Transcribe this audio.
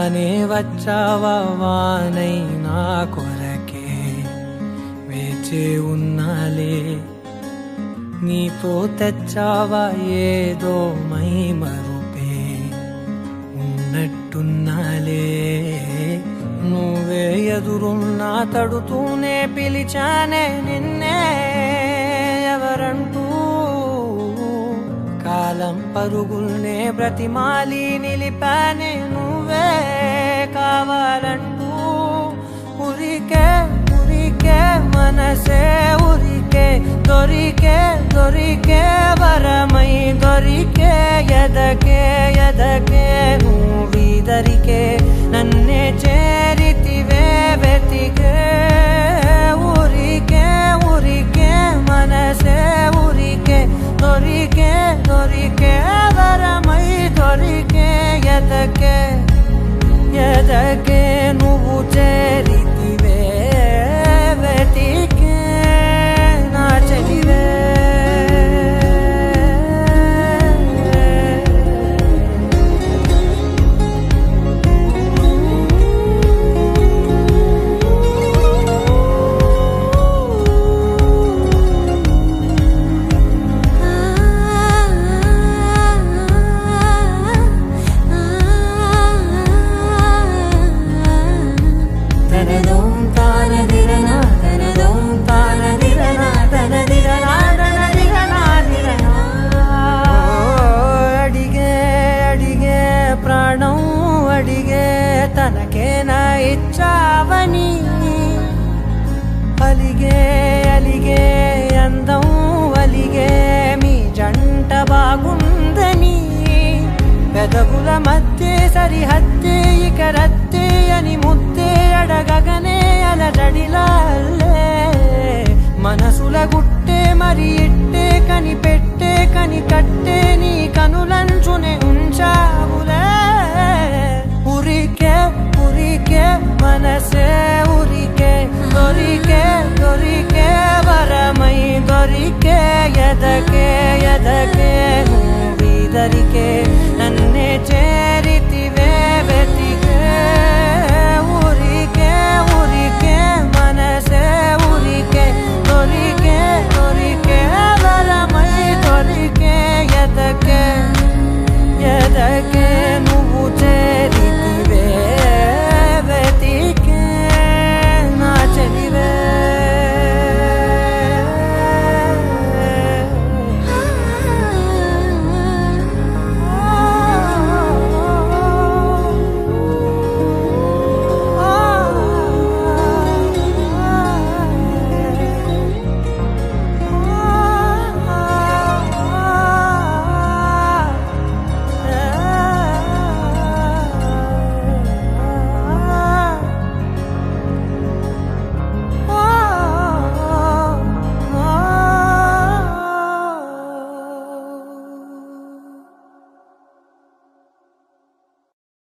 రానే వచ్చావా వానై నా కొరకే వేచి ఉన్నాలే నీతో తెచ్చావా ఏదో మై మరుపే ఉన్నట్టున్నాలే నువ్వే ఎదురున్నా తడుతూనే పిలిచానే నిన్నే ఎవరంటూ కాలం పరుగుల్నే బ్రతిమాలి నిలిపానే నువ్వే కావాలంటూ ఉరికే ఉరికే మనసే ఉరికే దొరికే దొరికే వరమై దొరికే ఎదకే ఎదకే నువ్విదరికే నన్నే చేరితివే వెతికే ఊరికే ఊరికే మనసే ఊరికే దొరికే దొరికే వరమై దొరికే ఎదకే ఎదకే నువ్వు చేరితివే వెతికే నా చెలివే తనకేనా ఇచ్చావని అలిగే అలిగే అందం అలిగే మీ జంట బాగుందని పెదవుల మధ్య సరిహద్దే ఇక రత్తే అని ముద్దే అడగగనే అలజడిలాలే మనసుల గుట్టే మరి ఇట్టే కని పెట్టే కని కట్టే